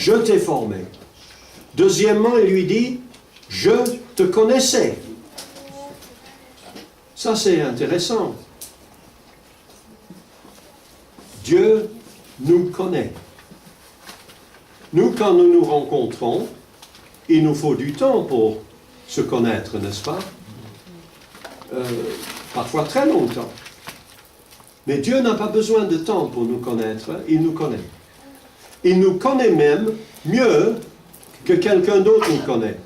je t'ai formé. Deuxièmement, il lui dit, je te connaissais. Ça, c'est intéressant. Dieu nous connaît. Nous, quand nous nous rencontrons, il nous faut du temps pour se connaître, n'est-ce pas? Parfois très longtemps. Mais Dieu n'a pas besoin de temps pour nous connaître, il nous connaît. Il nous connaît même mieux que quelqu'un d'autre nous connaît.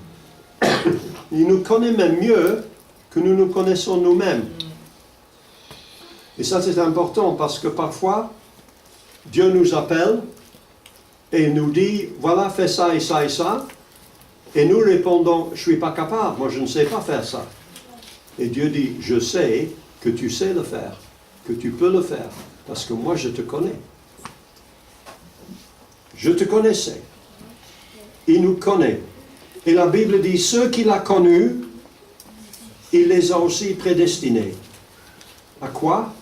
Il nous connaît même mieux que nous nous connaissons nous-mêmes. Et ça, c'est important parce que parfois, Dieu nous appelle et il nous dit, voilà, fais ça et ça et ça. Et nous répondons, je ne suis pas capable, moi je ne sais pas faire ça. Et Dieu dit, je sais que tu sais le faire, que tu peux le faire, parce que moi je te connais. Je te connaissais. Il nous connaît. Et la Bible dit, ceux qu'il a connus, il les a aussi prédestinés. À quoi?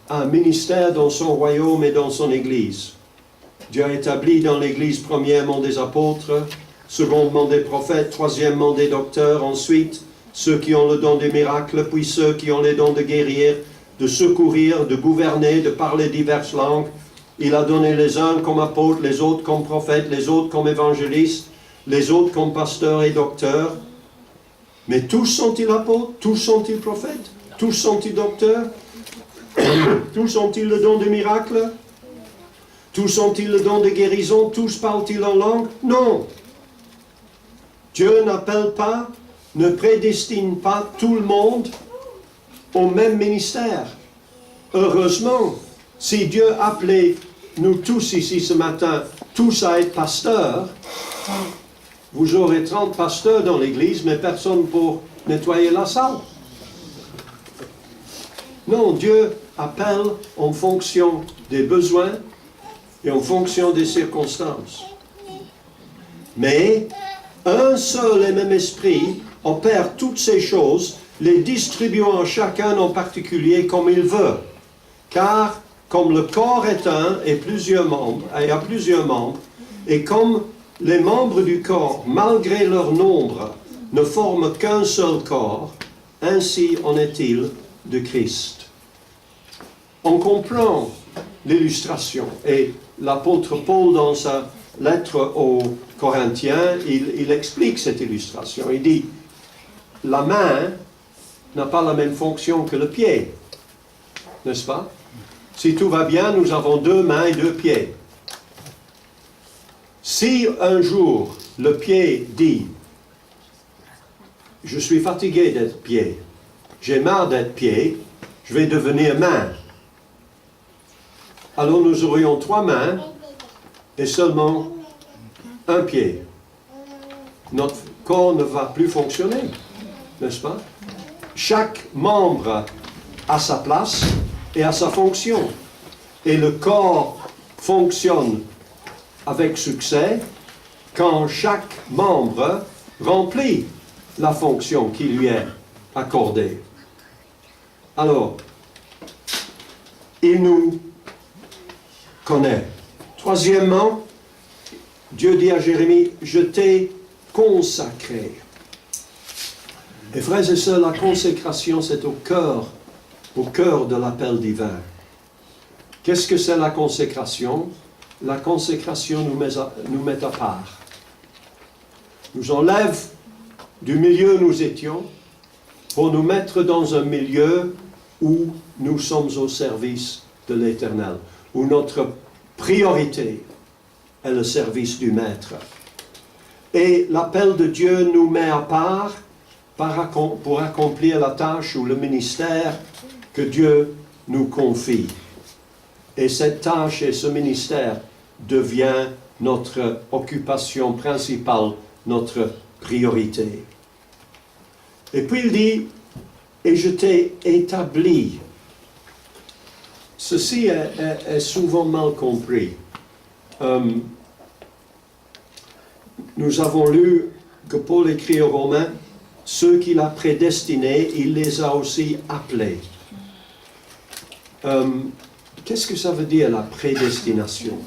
À un ministère dans son royaume et dans son Église. Dieu a établi dans l'Église premièrement des apôtres, secondement des prophètes, troisièmement des docteurs, ensuite ceux qui ont le don des miracles, puis ceux qui ont les dons de guérir, de secourir, de gouverner, de parler diverses langues. Il a donné les uns comme apôtres, les autres comme prophètes, les autres comme évangélistes, les autres comme pasteurs et docteurs. Mais tous sont-ils apôtres? Tous sont-ils prophètes? Tous sont-ils docteurs? Tous ont-ils le don des miracles? Tous ont-ils le don de guérison? Tous parlent-ils en langue? Non. Dieu n'appelle pas, ne prédestine pas tout le monde au même ministère. Heureusement, si Dieu appelait nous tous ici ce matin, tous à être pasteurs, vous aurez 30 pasteurs dans l'église, mais personne pour nettoyer la salle. Non, Dieu appelle en fonction des besoins et en fonction des circonstances. Mais un seul et même esprit opère toutes ces choses, les distribuant à chacun en particulier comme il veut. Car comme le corps est un et a plusieurs membres, et comme les membres du corps, malgré leur nombre, ne forment qu'un seul corps, ainsi en est-il de Christ. On comprend l'illustration, et l'apôtre Paul, dans sa lettre aux Corinthiens, il explique cette illustration. Il dit, la main n'a pas la même fonction que le pied, n'est-ce pas? Si tout va bien, nous avons 2 mains et 2 pieds. Si un jour le pied dit, je suis fatigué d'être pied, j'ai marre d'être pied, je vais devenir main. Alors nous aurions 3 mains et seulement un pied. Notre corps ne va plus fonctionner, n'est-ce pas? Chaque membre a sa place et a sa fonction. Et le corps fonctionne avec succès quand chaque membre remplit la fonction qui lui est accordée. Alors, il nous connaît. Troisièmement, Dieu dit à Jérémie, je t'ai consacré. Et frères et sœurs, la consécration, c'est au cœur de l'appel divin. Qu'est-ce que c'est la consécration? La consécration nous met à part. Nous enlève du milieu où nous étions pour nous mettre dans un milieu où nous sommes au service de l'Éternel, où notre priorité est le service du Maître. Et l'appel de Dieu nous met à part pour accomplir la tâche ou le ministère que Dieu nous confie. Et cette tâche et ce ministère devient notre occupation principale, notre priorité. Et puis il dit, et je t'ai établi. Ceci est souvent mal compris. Nous avons lu que Paul écrit aux Romains, ceux qu'il a prédestinés, il les a aussi appelés. Qu'est-ce que ça veut dire la prédestination?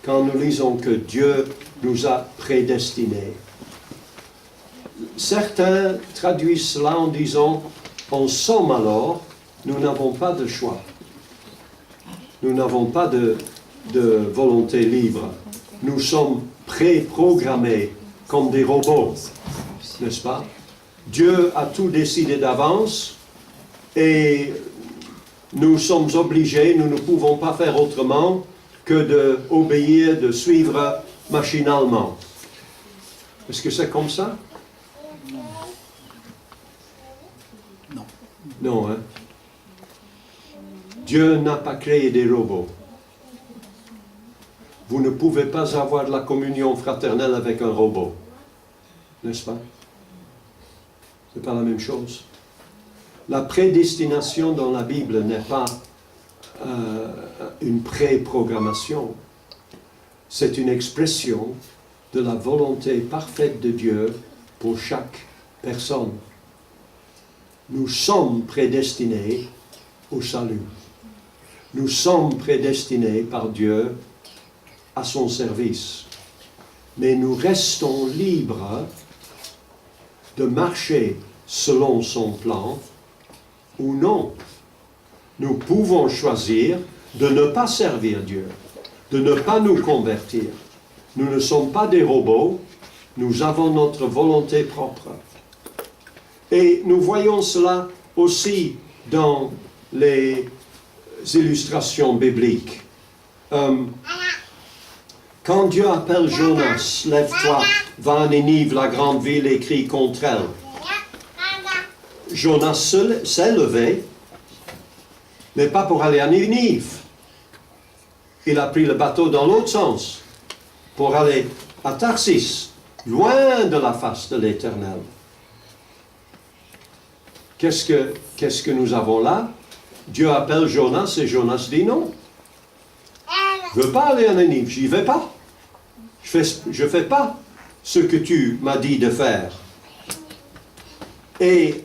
quand nous lisons que Dieu nous a prédestinés. Certains traduisent cela en disant « En somme alors, nous n'avons pas de choix. Nous n'avons pas de volonté libre. Nous sommes préprogrammés comme des robots. » N'est-ce pas? Dieu a tout décidé d'avance et nous sommes obligés, nous ne pouvons pas faire autrement que d'obéir, de suivre machinalement. Est-ce que c'est comme ça? Non. Non, hein? Dieu n'a pas créé des robots. Vous ne pouvez pas avoir de la communion fraternelle avec un robot. N'est-ce pas? Ce n'est pas la même chose. La prédestination dans la Bible n'est pas une préprogrammation. C'est une expression de la volonté parfaite de Dieu pour chaque personne. Nous sommes prédestinés au salut. Nous sommes prédestinés par Dieu à son service. Mais nous restons libres de marcher selon son plan ou non. Nous pouvons choisir de ne pas servir Dieu, de ne pas nous convertir. Nous ne sommes pas des robots, nous avons notre volonté propre. Et nous voyons cela aussi dans les illustrations bibliques. Quand Dieu appelle Jonas, « Lève-toi, va à Ninive, la grande ville, et crie contre elle. » Jonas s'est levé, mais pas pour aller à Ninive. Il a pris le bateau dans l'autre sens, pour aller à Tarsis, loin de la face de l'Éternel. Qu'est-ce que nous avons là? Dieu appelle Jonas et Jonas dit non. Je ne veux pas aller à Ninive, j'y vais pas. Je fais pas ce que tu m'as dit de faire. Et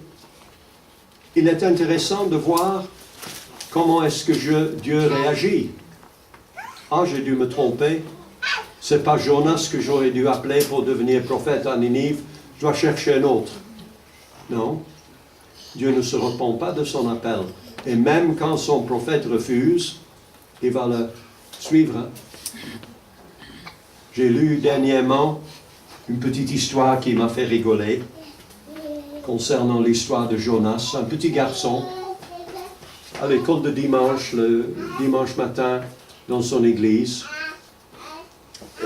il est intéressant de voir comment est-ce que Dieu réagit. Ah, j'ai dû me tromper. C'est pas Jonas que j'aurais dû appeler pour devenir prophète à Ninive. Je dois chercher un autre. Non. Dieu ne se repent pas de son appel. Et même quand son prophète refuse, il va le suivre. J'ai lu dernièrement une petite histoire qui m'a fait rigoler concernant l'histoire de Jonas, un petit garçon à l'école de dimanche, le dimanche matin dans son église.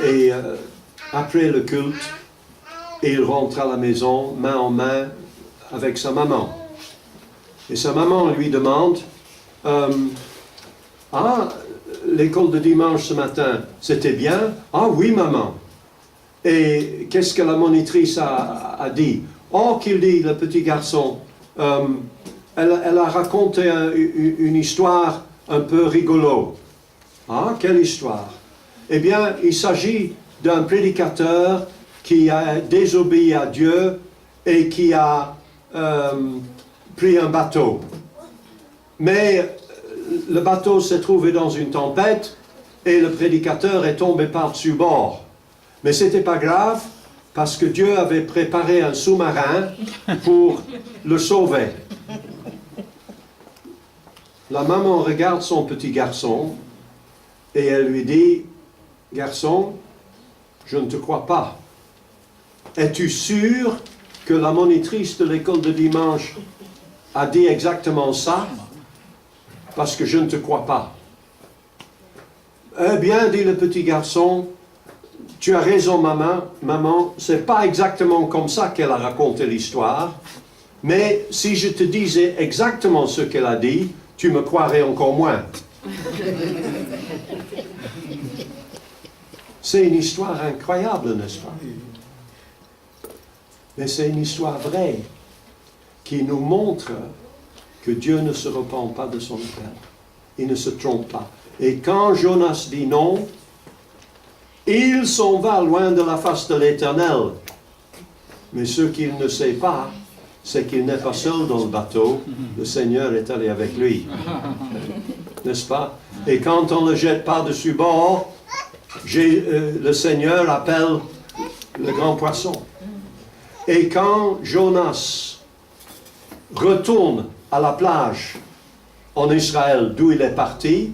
Et après le culte, il rentre à la maison, main en main, avec sa maman. Et sa maman lui demande, ah, l'école de dimanche ce matin, c'était bien? Ah oui, maman. Et qu'est-ce que la monitrice a dit? Oh, qu'il dit, le petit garçon, elle a raconté une histoire un peu rigolo. Ah, quelle histoire? Eh bien, il s'agit d'un prédicateur qui a désobéi à Dieu et qui a pris un bateau. Mais le bateau s'est trouvé dans une tempête et le prédicateur est tombé par-dessus bord. Mais ce n'était pas grave parce que Dieu avait préparé un sous-marin pour le sauver. La maman regarde son petit garçon et elle lui dit, « Garçon, je ne te crois pas. Es-tu sûr que la monitrice de l'école de dimanche a dit exactement ça? Parce que je ne te crois pas. » Eh bien, dit le petit garçon, « Tu as raison, maman, c'est pas exactement comme ça qu'elle a raconté l'histoire, mais si je te disais exactement ce qu'elle a dit, tu me croirais encore moins. » C'est une histoire incroyable, n'est-ce pas? Mais c'est une histoire vraie qui nous montre que Dieu ne se repent pas de son appel. Il ne se trompe pas. Et quand Jonas dit non, il s'en va loin de la face de l'Éternel. Mais ce qu'il ne sait pas, c'est qu'il n'est pas seul dans le bateau. Le Seigneur est allé avec lui. N'est-ce pas? Et quand on le jette par-dessus bord, le Seigneur appelle le grand poisson. Et quand Jonas retourne à la plage en Israël d'où il est parti,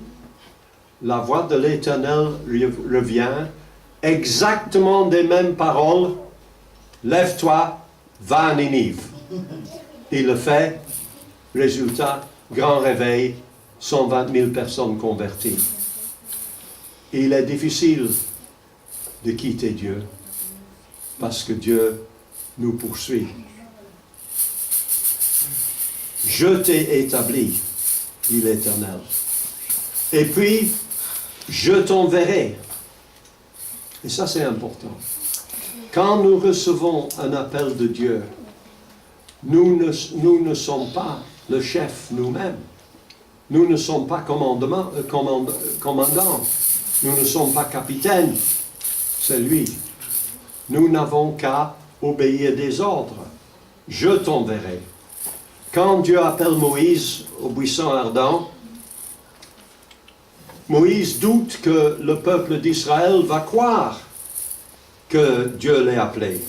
la voix de l'Éternel revient, exactement des mêmes paroles, lève-toi, va à Ninive. Il le fait, résultat, grand réveil, 120 000 personnes converties. Il est difficile de quitter Dieu, parce que Dieu nous poursuit. Je t'ai établi, dit l'Éternel. Et puis, je t'enverrai. Et ça, c'est important. Quand nous recevons un appel de Dieu, nous ne sommes pas le chef nous-mêmes. Nous ne sommes pas commandants. Nous ne sommes pas capitaines. C'est lui. Nous n'avons qu'à obéir des ordres. Je t'enverrai. Quand Dieu appelle Moïse au buisson ardent, Moïse doute que le peuple d'Israël va croire que Dieu l'a appelé.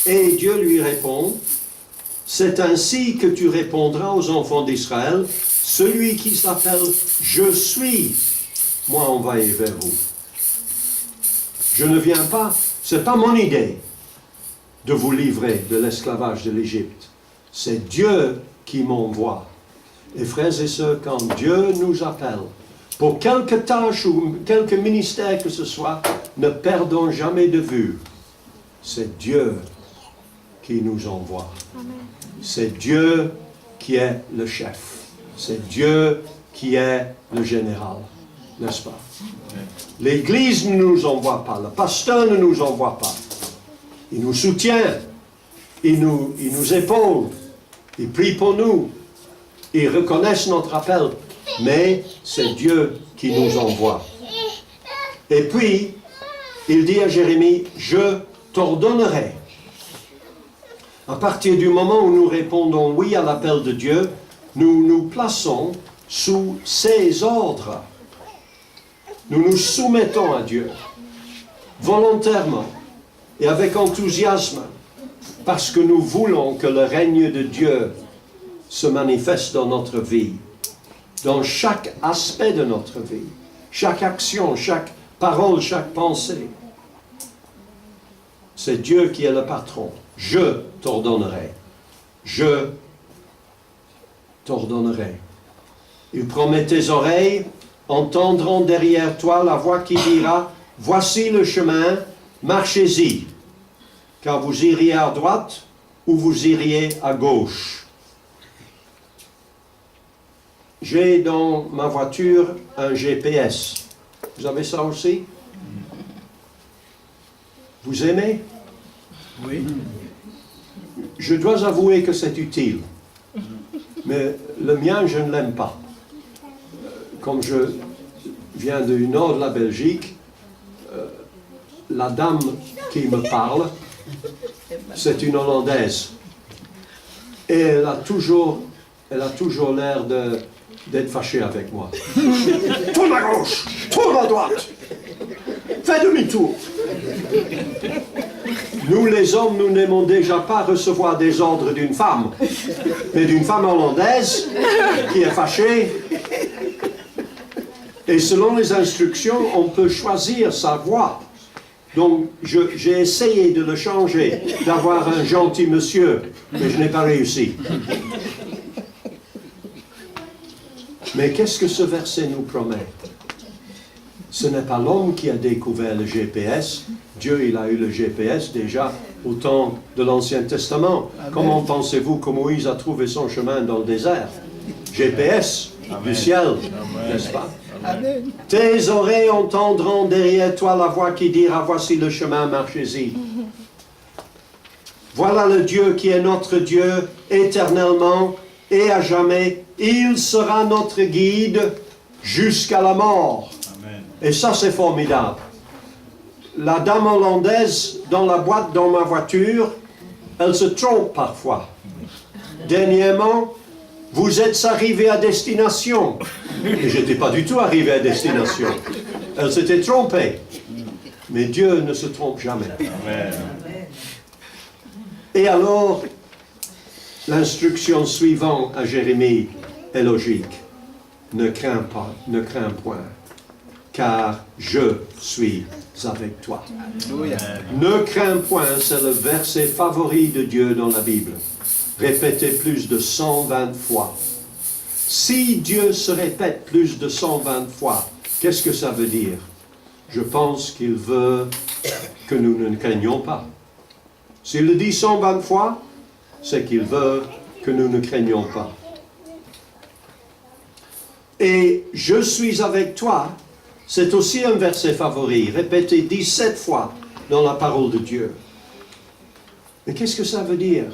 Et Dieu lui répond, « C'est ainsi que tu répondras aux enfants d'Israël, celui qui s'appelle « Je suis », moi envoyé vers vous. Je ne viens pas, ce n'est pas mon idée de vous livrer de l'esclavage de l'Égypte. C'est Dieu qui m'envoie. Et frères et sœurs, quand Dieu nous appelle, pour quelque tâche ou quelque ministère que ce soit, ne perdons jamais de vue. C'est Dieu qui nous envoie. C'est Dieu qui est le chef. C'est Dieu qui est le général. N'est-ce pas? L'Église ne nous envoie pas. Le pasteur ne nous envoie pas. Il nous soutient. Il nous épaule. Il prie pour nous. Ils reconnaissent notre appel, mais c'est Dieu qui nous envoie. Et puis, il dit à Jérémie, « Je t'ordonnerai. » À partir du moment où nous répondons oui à l'appel de Dieu, nous nous plaçons sous ses ordres. Nous nous soumettons à Dieu, volontairement et avec enthousiasme, parce que nous voulons que le règne de Dieu se manifeste dans notre vie, dans chaque aspect de notre vie, chaque action, chaque parole, chaque pensée. C'est Dieu qui est le patron. Je t'ordonnerai. Je t'ordonnerai. Il promet tes oreilles, entendront derrière toi la voix qui dira, voici le chemin, marchez-y, car vous iriez à droite ou vous iriez à gauche. J'ai dans ma voiture un GPS. Vous avez ça aussi? Vous aimez? Oui. Je dois avouer que c'est utile. Mais le mien, je ne l'aime pas. Comme je viens du nord de la Belgique, la dame qui me parle, c'est une Hollandaise. Et elle a toujours l'air d'être fâchée avec moi. Tourne à gauche, tourne à droite, fais demi-tour. Nous les hommes, nous n'aimons déjà pas recevoir des ordres d'une femme, mais d'une femme hollandaise qui est fâchée. Et selon les instructions, on peut choisir sa voix. Donc, j'ai essayé de le changer, d'avoir un gentil monsieur, mais je n'ai pas réussi. Mais qu'est-ce que ce verset nous promet? Ce n'est pas l'homme qui a découvert le GPS. Dieu, il a eu le GPS déjà au temps de l'Ancien Testament. Amen. Comment pensez-vous que Moïse a trouvé son chemin dans le désert? GPS du ciel, n'est-ce pas? Amen. Tes oreilles entendront derrière toi la voix qui dira, voici le chemin, marchez-y. Voilà le Dieu qui est notre Dieu éternellement et à jamais. Il sera notre guide jusqu'à la mort. Amen. Et ça, c'est formidable. La dame hollandaise dans la boîte dans ma voiture, elle se trompe parfois. Dernièrement, vous êtes arrivé à destination. Et je n'étais pas du tout arrivé à destination. Elle s'était trompée. Mais Dieu ne se trompe jamais. Et alors, l'instruction suivante à Jérémie est logique. Ne crains pas, ne crains point, car je suis avec toi. Ne crains point, c'est le verset favori de Dieu dans la Bible. Répété plus de 120 fois. Si Dieu se répète plus de 120 fois, qu'est-ce que ça veut dire? Je pense qu'il veut que nous ne craignons pas. S'il le dit 120 fois, c'est qu'il veut que nous ne craignons pas. Et « je suis avec toi », c'est aussi un verset favori, répété 17 fois dans la parole de Dieu. Mais qu'est-ce que ça veut dire?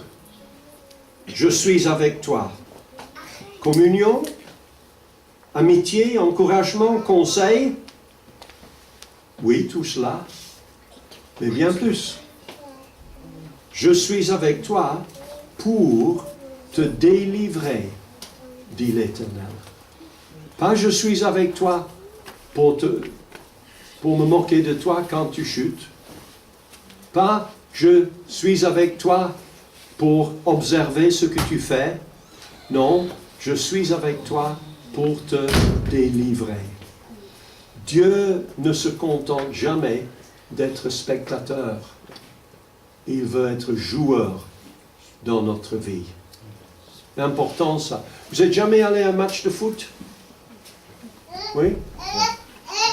Je suis avec toi. Communion, amitié, encouragement, conseil. Oui, tout cela, mais bien plus. Je suis avec toi pour te délivrer, dit l'Éternel. Pas je suis avec toi pour me moquer de toi quand tu chutes. Pas je suis avec toi pour observer ce que tu fais. Non, je suis avec toi pour te délivrer. Dieu ne se contente jamais d'être spectateur. Il veut être joueur dans notre vie. C'est important ça. Vous n'êtes jamais allé à un match de foot? Oui?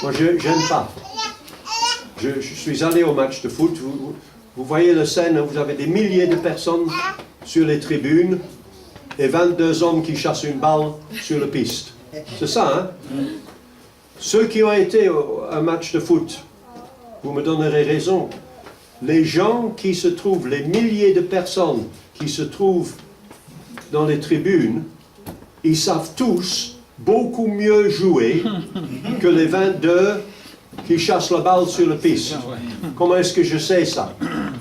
Moi, je n'aime pas. Je suis allé au match de foot. Vous voyez la scène, vous avez des milliers de personnes sur les tribunes et 22 hommes qui chassent une balle sur la piste. C'est ça, hein? Ceux qui ont été à un match de foot, vous me donnerez raison. Les gens qui se trouvent, les milliers de personnes qui se trouvent dans les tribunes, ils savent tous beaucoup mieux jouer que les 22 qui chassent la balle sur la piste. Comment est-ce que je sais ça?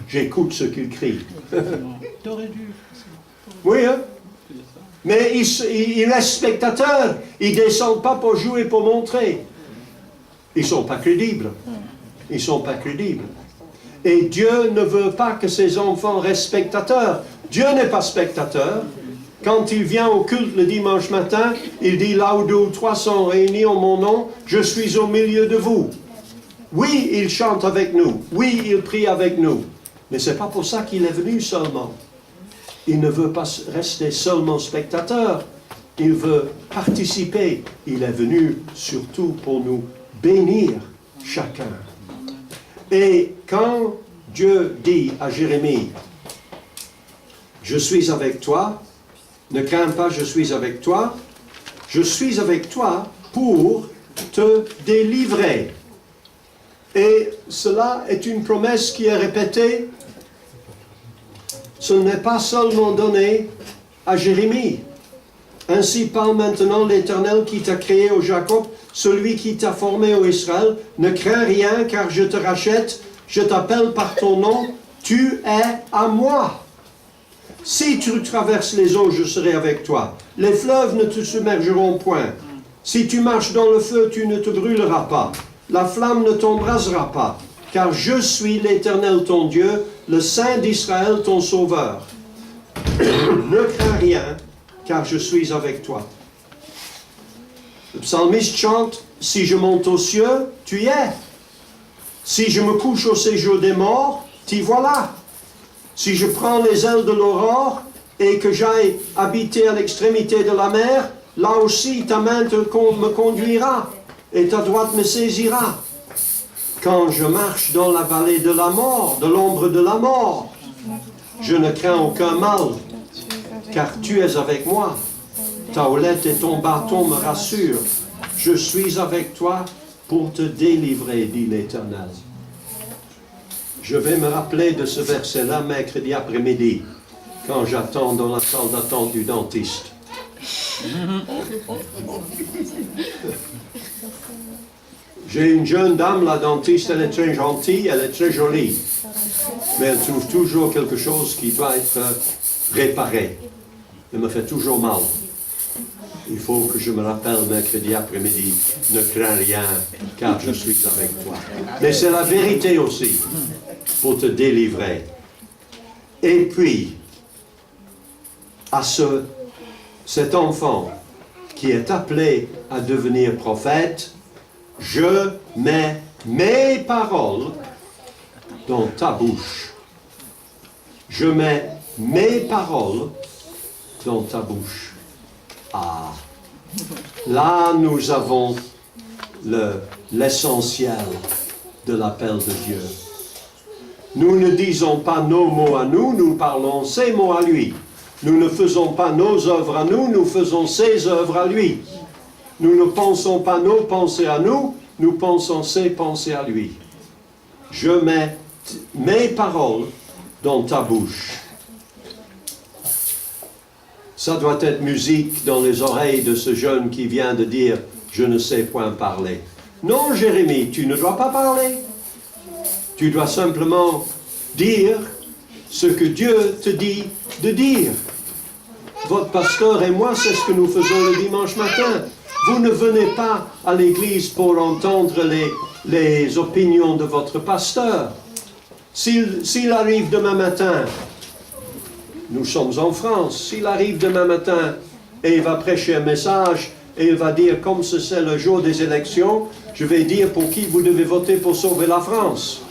J'écoute ce qu'ils crient. Oui, hein? Mais ils restent spectateurs. Ils ne descendent pas pour jouer, pour montrer. Ils ne sont pas crédibles. Ils ne sont pas crédibles. Et Dieu ne veut pas que ses enfants restent spectateurs. Dieu n'est pas spectateur. Quand il vient au culte le dimanche matin, il dit là où 2 ou 3 sont réunis en mon nom, je suis au milieu de vous. Oui, il chante avec nous. Oui, il prie avec nous. Mais ce n'est pas pour ça qu'il est venu seulement. Il ne veut pas rester seulement spectateur. Il veut participer. Il est venu surtout pour nous bénir chacun. Et quand Dieu dit à Jérémie, je suis avec toi, ne crains pas, je suis avec toi pour te délivrer. Et cela est une promesse qui est répétée. Ce n'est pas seulement donné à Jérémie. Ainsi parle maintenant l'Éternel qui t'a créé au Jacob, celui qui t'a formé au Israël. Ne crains rien, car je te rachète, je t'appelle par ton nom, tu es à moi. Si tu traverses les eaux, je serai avec toi. Les fleuves ne te submergeront point. Si tu marches dans le feu, tu ne te brûleras pas. La flamme ne t'embrasera pas, car je suis l'Éternel ton Dieu, le Saint d'Israël ton Sauveur. Ne crains rien, car je suis avec toi. Le psalmiste chante, si je monte aux cieux, tu y es. Si je me couche au séjour des morts, t'y voilà. Si je prends les ailes de l'aurore et que j'aille habiter à l'extrémité de la mer, là aussi ta main me conduira et ta droite me saisira. Quand je marche dans la vallée de la mort, de l'ombre de la mort, je ne crains aucun mal, car tu es avec moi. Ta houlette et ton bâton me rassurent. Je suis avec toi pour te délivrer, dit l'Éternel. Je vais me rappeler de ce verset-là mercredi après-midi, quand j'attends dans la salle d'attente du dentiste. J'ai une jeune dame, la dentiste, elle est très gentille, elle est très jolie. Mais elle trouve toujours quelque chose qui doit être réparé. Elle me fait toujours mal. Il faut que je me rappelle mercredi après-midi, ne crains rien, car je suis avec toi. Mais c'est la vérité aussi, pour te délivrer. Et puis, à cet enfant qui est appelé à devenir prophète, je mets mes paroles dans ta bouche. Je mets mes paroles dans ta bouche. Ah, là nous avons l'essentiel de l'appel de Dieu. Nous ne disons pas nos mots à nous, nous parlons ses mots à lui. Nous ne faisons pas nos œuvres à nous, nous faisons ses œuvres à lui. Nous ne pensons pas nos pensées à nous, nous pensons ses pensées à lui. Je mets mes paroles dans ta bouche. Ça doit être musique dans les oreilles de ce jeune qui vient de dire « Je ne sais point parler ». Non, Jérémie, tu ne dois pas parler. Tu dois simplement dire ce que Dieu te dit de dire. Votre pasteur et moi, c'est ce que nous faisons le dimanche matin. Vous ne venez pas à l'église pour entendre les opinions de votre pasteur. S'il arrive demain matin, nous sommes en France, s'il arrive demain matin et il va prêcher un message et il va dire, comme c'est le jour des élections, je vais dire pour qui vous devez voter pour sauver la France.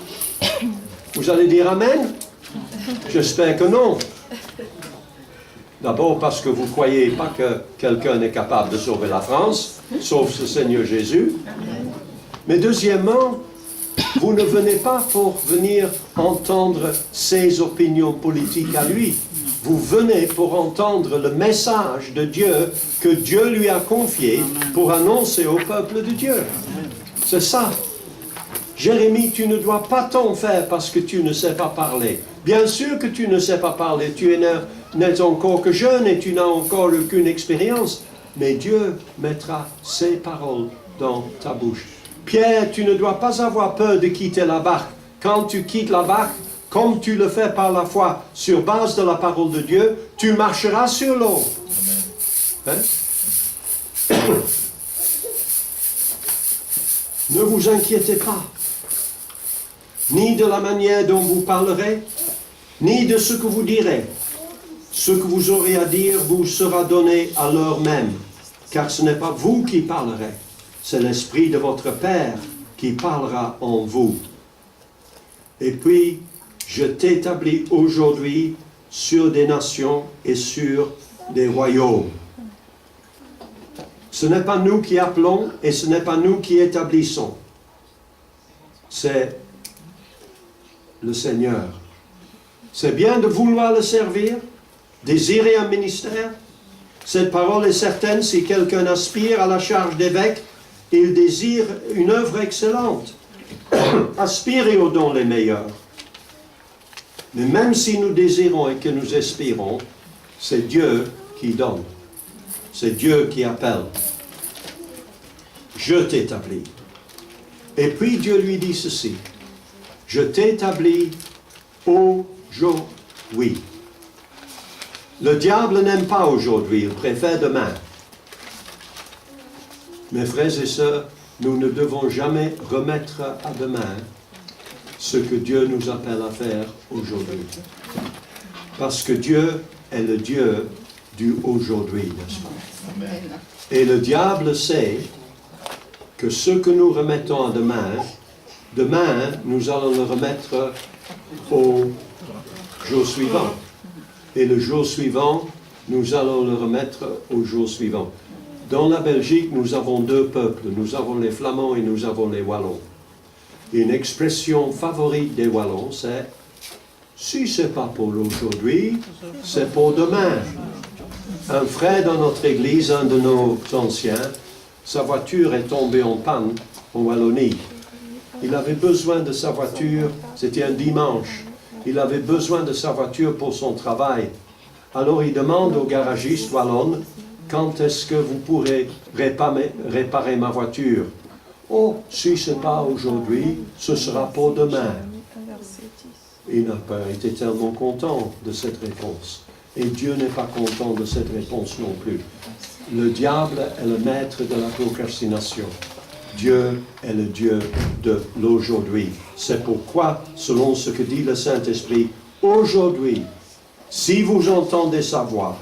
Vous allez dire Amen? J'espère que non. D'abord parce que vous ne croyez pas que quelqu'un est capable de sauver la France, sauf ce Seigneur Jésus. Mais deuxièmement, vous ne venez pas pour venir entendre ses opinions politiques à lui. Vous venez pour entendre le message de Dieu que Dieu lui a confié pour annoncer au peuple de Dieu. C'est ça. Jérémie, tu ne dois pas t'en faire parce que tu ne sais pas parler. Bien sûr que tu ne sais pas parler. Tu n'es encore que jeune et tu n'as encore aucune expérience. Mais Dieu mettra ses paroles dans ta bouche. Pierre, tu ne dois pas avoir peur de quitter la barque. Quand tu quittes la barque, comme tu le fais par la foi, sur base de la parole de Dieu, tu marcheras sur l'eau. Hein? Ne vous inquiétez pas, ni de la manière dont vous parlerez, ni de ce que vous direz. Ce que vous aurez à dire vous sera donné à l'heure même, car ce n'est pas vous qui parlerez, c'est l'Esprit de votre Père qui parlera en vous. Et puis, je t'établis aujourd'hui sur des nations et sur des royaumes. Ce n'est pas nous qui appelons et ce n'est pas nous qui établissons. C'est le Seigneur. C'est bien de vouloir le servir, désirer un ministère. Cette parole est certaine, si quelqu'un aspire à la charge d'évêque, il désire une œuvre excellente. Aspirez aux dons les meilleurs. Mais même si nous désirons et que nous espérons, c'est Dieu qui donne. C'est Dieu qui appelle. Je t'établis. Et puis Dieu lui dit ceci. Je t'établis aujourd'hui. Le diable n'aime pas aujourd'hui, il préfère demain. Mes frères et sœurs, nous ne devons jamais remettre à demain ce que Dieu nous appelle à faire aujourd'hui. Parce que Dieu est le Dieu du aujourd'hui, n'est-ce pas? Amen. Et le diable sait que ce que nous remettons à demain, demain, nous allons le remettre au jour suivant. Et le jour suivant, nous allons le remettre au jour suivant. Dans la Belgique, nous avons deux peuples. Nous avons les Flamands et nous avons les Wallons. Une expression favorite des Wallons, c'est « si ce n'est pas pour aujourd'hui, c'est pour demain ». Un frère dans notre église, un de nos anciens, sa voiture est tombée en panne en Wallonie. Il avait besoin de sa voiture, c'était un dimanche. Il avait besoin de sa voiture pour son travail. Alors il demande au garagiste wallon, quand est-ce que vous pourrez réparer ma voiture? Oh, si ce n'est pas aujourd'hui, ce sera pour demain. Il n'a pas été tellement content de cette réponse. Et Dieu n'est pas content de cette réponse non plus. Le diable est le maître de la procrastination. Dieu est le Dieu de l'aujourd'hui. C'est pourquoi, selon ce que dit le Saint-Esprit, aujourd'hui, si vous entendez sa voix,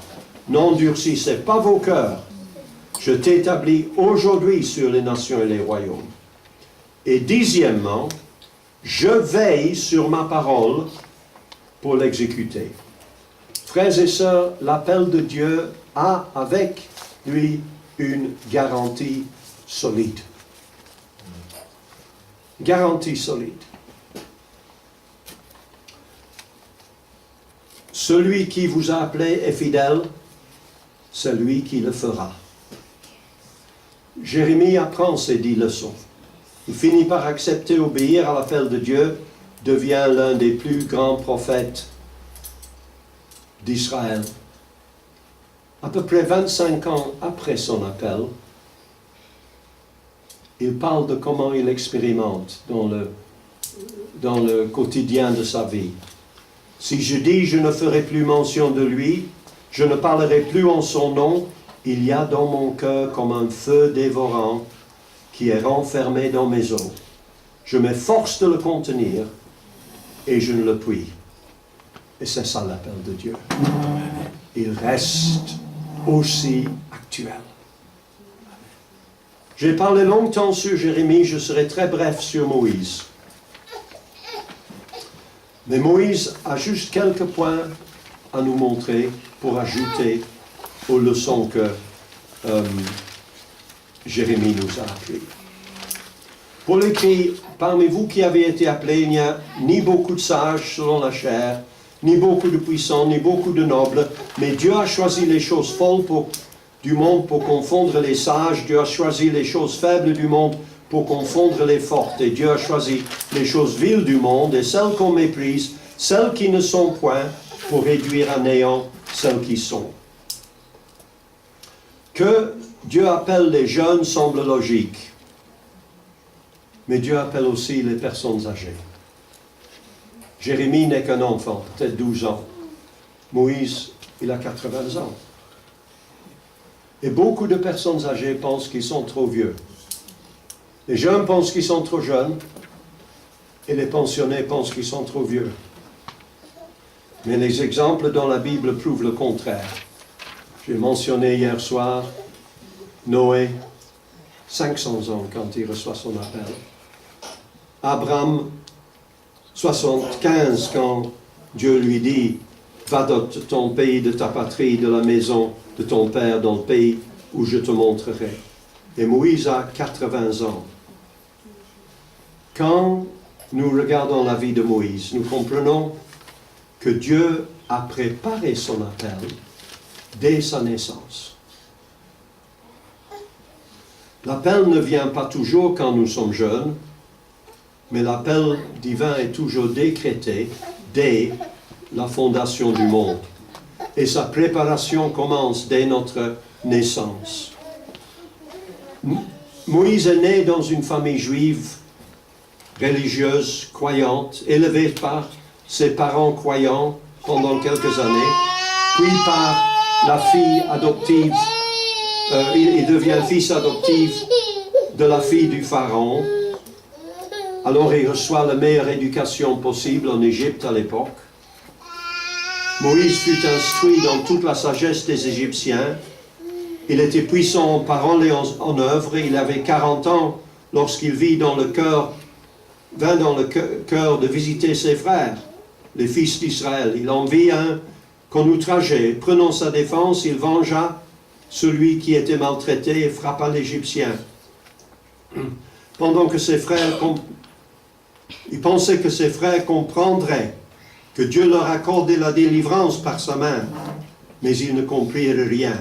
n'endurcissez pas vos cœurs. Je t'établis aujourd'hui sur les nations et les royaumes. Et dixièmement, je veille sur ma parole pour l'exécuter. Frères et sœurs, l'appel de Dieu a avec lui une garantie solide. Garantie solide. Celui qui vous a appelé est fidèle, c'est lui qui le fera. Jérémie apprend ces 10 leçons. Il finit par accepter, obéir à l'appel de Dieu, devient l'un des plus grands prophètes d'Israël. À peu près 25 ans après son appel, il parle de comment il expérimente dans le quotidien de sa vie. Si je dis je ne ferai plus mention de lui, je ne parlerai plus en son nom, il y a dans mon cœur comme un feu dévorant qui est renfermé dans mes os. Je m'efforce de le contenir et je ne le puis. Et c'est ça l'appel de Dieu. Il reste aussi actuel. J'ai parlé longtemps sur Jérémie, je serai très bref sur Moïse. Mais Moïse a juste quelques points à nous montrer pour ajouter aux leçons que Jérémie nous a apprises. Paul écrit, parmi vous qui avez été appelés, il n'y a ni beaucoup de sages selon la chair, ni beaucoup de puissants, ni beaucoup de nobles, mais Dieu a choisi les choses folles du monde pour confondre les sages, Dieu a choisi les choses faibles du monde pour confondre les fortes, et Dieu a choisi les choses viles du monde, et celles qu'on méprise, celles qui ne sont point, pour réduire à néant celles qui sont. Que Dieu appelle les jeunes semble logique, mais Dieu appelle aussi les personnes âgées. Jérémie n'est qu'un enfant, peut-être 12 ans. Moïse, il a 80 ans. Et beaucoup de personnes âgées pensent qu'ils sont trop vieux. Les jeunes pensent qu'ils sont trop jeunes, et les pensionnés pensent qu'ils sont trop vieux. Mais les exemples dans la Bible prouvent le contraire. J'ai mentionné hier soir Noé, 500 ans quand il reçoit son appel. Abraham, 75 quand Dieu lui dit « Va de ton pays, de ta patrie, de la maison de ton père, dans le pays où je te montrerai. » Et Moïse a 80 ans. Quand nous regardons la vie de Moïse, nous comprenons que Dieu a préparé son appel dès sa naissance. L'appel ne vient pas toujours quand nous sommes jeunes, mais l'appel divin est toujours décrété dès la fondation du monde. Et sa préparation commence dès notre naissance. Moïse est né dans une famille juive, religieuse, croyante, élevée par ses parents croyants pendant quelques années, puis par la fille adoptive, il devient fils adoptif de la fille du pharaon. Alors il reçoit la meilleure éducation possible en Égypte à l'époque. Moïse fut instruit dans toute la sagesse des Égyptiens. Il était puissant en parole et en œuvre. Il avait 40 ans lorsqu'il vint dans le cœur de visiter ses frères, les fils d'Israël. Il en vit un qu'on outrageait. Prenant sa défense, il vengea celui qui était maltraité et frappa l'Égyptien. Pendant que ses frères... Il pensait que ses frères comprendraient que Dieu leur accordait la délivrance par sa main, mais ils ne comprirent rien.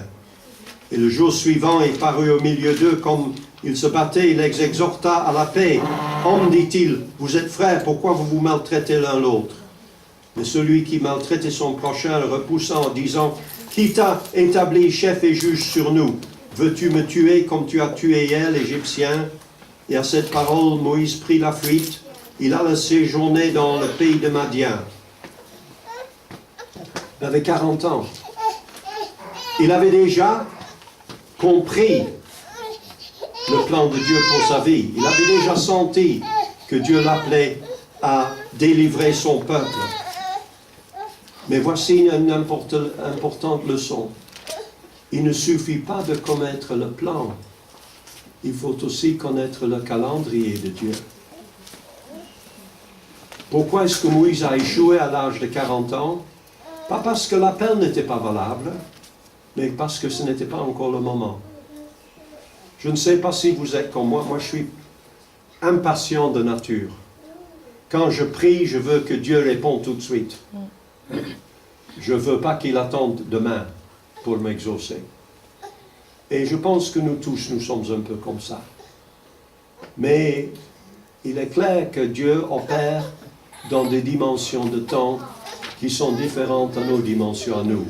Et le jour suivant, il parut au milieu d'eux comme ils se battaient, il les exhorta à la paix. « Hommes, dit-il, vous êtes frères, pourquoi vous vous maltraitez l'un l'autre ?» Mais celui qui maltraitait son prochain le repoussa en disant « Qui t'a établi chef et juge sur nous? Veux-tu me tuer comme tu as tué hier l'Égyptien ?» Et à cette parole, Moïse prit la fuite. Il alla séjourner dans le pays de Madian. Il avait 40 ans. Il avait déjà compris le plan de Dieu pour sa vie. Il avait déjà senti que Dieu l'appelait à délivrer son peuple. Mais voici une importante leçon. Il ne suffit pas de connaître le plan. Il faut aussi connaître le calendrier de Dieu. Pourquoi est-ce que Moïse a échoué à l'âge de 40 ans? Pas parce que l'appel n'était pas valable, mais parce que ce n'était pas encore le moment. Je ne sais pas si vous êtes comme moi. Moi, je suis impatient de nature. Quand je prie, je veux que Dieu réponde tout de suite. Je ne veux pas qu'il attende demain pour m'exaucer. Et je pense que nous tous, nous sommes un peu comme ça. Mais il est clair que Dieu opère dans des dimensions de temps qui sont différentes à nos dimensions à nous.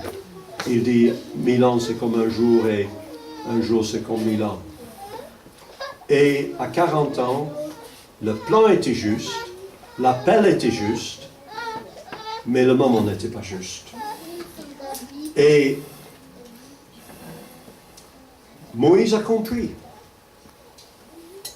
Il dit 1000 ans c'est comme un jour et un jour c'est comme 1000 ans. Et à 40 ans, le plan était juste, l'appel était juste, mais le moment n'était pas juste. Et Moïse a compris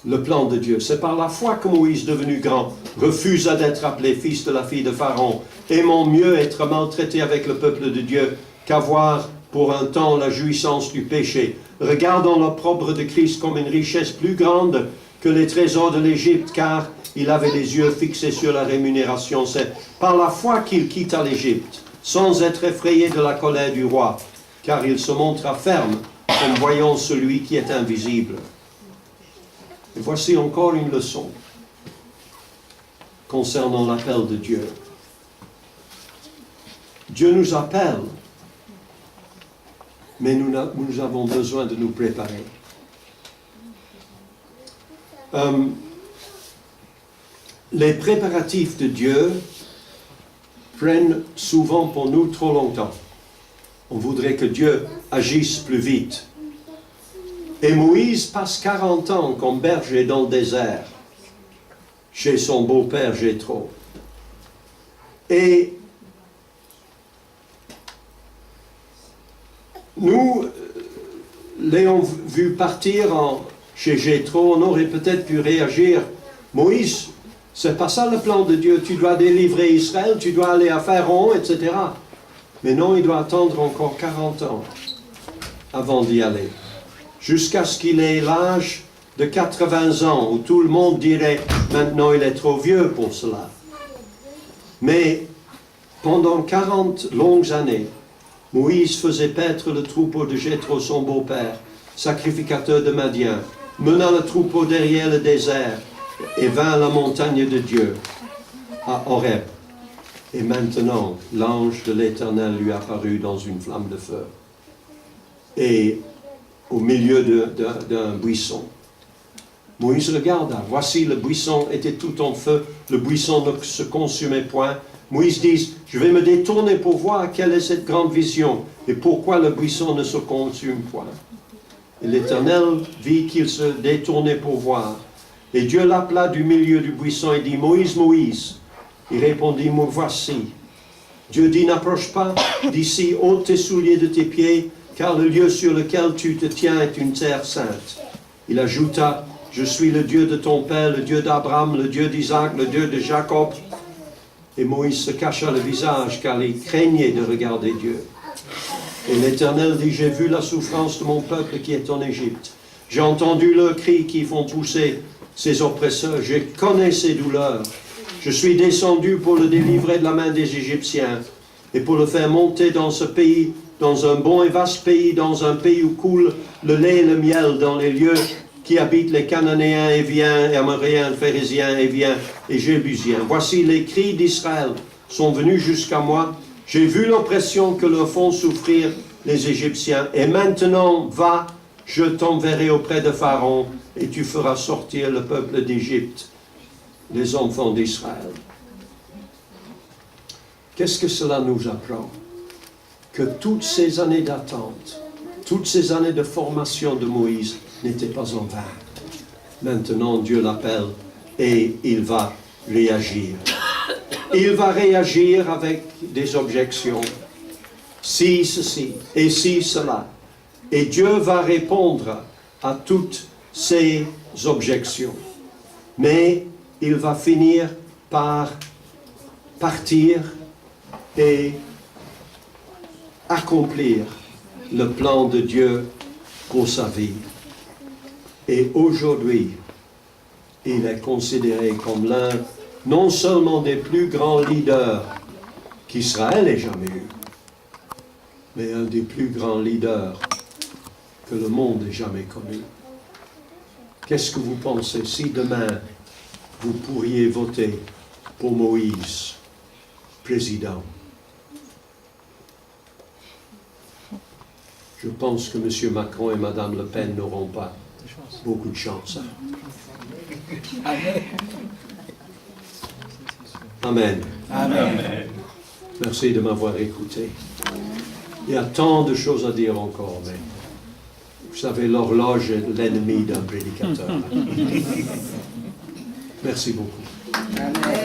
le plan de Dieu. C'est par la foi que Moïse, devenu grand, refusa d'être appelé fils de la fille de Pharaon, aimant mieux être maltraité avec le peuple de Dieu qu'avoir pour un temps la jouissance du péché, regardant l'opprobre de Christ comme une richesse plus grande que les trésors de l'Égypte, car il avait les yeux fixés sur la rémunération. C'est par la foi qu'il quitta l'Égypte, sans être effrayé de la colère du roi, car il se montra ferme, comme voyant celui qui est invisible. Et voici encore une leçon concernant l'appel de Dieu. Dieu nous appelle, mais nous avons besoin de nous préparer. Les préparatifs de Dieu prennent souvent pour nous trop longtemps. On voudrait que Dieu agisse plus vite. Et Moïse passe 40 ans comme berger dans le désert, chez son beau-père Jéthro. Et nous l'ayons vu partir chez Jéthro, on aurait peut-être pu réagir. Moïse, c'est pas ça le plan de Dieu, tu dois délivrer Israël, tu dois aller à Pharaon, etc. Mais non, il doit attendre encore 40 ans avant d'y aller. Jusqu'à ce qu'il ait l'âge de 80 ans, où tout le monde dirait, maintenant il est trop vieux pour cela. Mais pendant 40 longues années, Moïse faisait paître le troupeau de Jéthro, son beau-père, sacrificateur de Madian, mena le troupeau derrière le désert et vint à la montagne de Dieu, à Horeb. Et maintenant, l'ange de l'Éternel lui apparut dans une flamme de feu. Et au milieu d'un buisson. Moïse regarda, voici le buisson était tout en feu, le buisson ne se consumait point. Moïse dit, je vais me détourner pour voir quelle est cette grande vision et pourquoi le buisson ne se consume point. Et l'Éternel vit qu'il se détournait pour voir. Et Dieu l'appela du milieu du buisson et dit, Moïse, Moïse. Il répondit, me voici. Dieu dit, n'approche pas d'ici, ôte tes souliers de tes pieds, car le lieu sur lequel tu te tiens est une terre sainte. Il ajouta, je suis le Dieu de ton père, le Dieu d'Abraham, le Dieu d'Isaac, le Dieu de Jacob. Et Moïse se cacha le visage, car il craignait de regarder Dieu. Et l'Éternel dit, j'ai vu la souffrance de mon peuple qui est en Égypte. J'ai entendu leurs cris qui font pousser ses oppresseurs. Je connais ses douleurs. Je suis descendu pour le délivrer de la main des Égyptiens et pour le faire monter dans ce pays, dans un bon et vaste pays, dans un pays où coule le lait et le miel, dans les lieux qui habitent les Cananéens, Éviens, Amoréens, Phérésiens, Éviens et Jébusiens. Voici les cris d'Israël sont venus jusqu'à moi. J'ai vu l'oppression que leur font souffrir les Égyptiens. Et maintenant, va, je t'enverrai auprès de Pharaon et tu feras sortir le peuple d'Égypte, les enfants d'Israël. Qu'est-ce que cela nous apprend? Que toutes ces années d'attente, toutes ces années de formation de Moïse n'étaient pas en vain. Maintenant, Dieu l'appelle et il va réagir. Il va réagir avec des objections. Si ceci et si cela. Et Dieu va répondre à toutes ces objections. Mais il va finir par partir et accomplir le plan de Dieu pour sa vie. Et aujourd'hui, il est considéré comme l'un, non seulement des plus grands leaders qu'Israël ait jamais eu, mais un des plus grands leaders que le monde ait jamais connu. Qu'est-ce que vous pensez si demain vous pourriez voter pour Moïse, président? Je pense que M. Macron et Mme Le Pen n'auront pas beaucoup de chance. Amen. Amen. Merci de m'avoir écouté. Il y a tant de choses à dire encore, mais vous savez, l'horloge est l'ennemi d'un prédicateur. Merci beaucoup. Amen.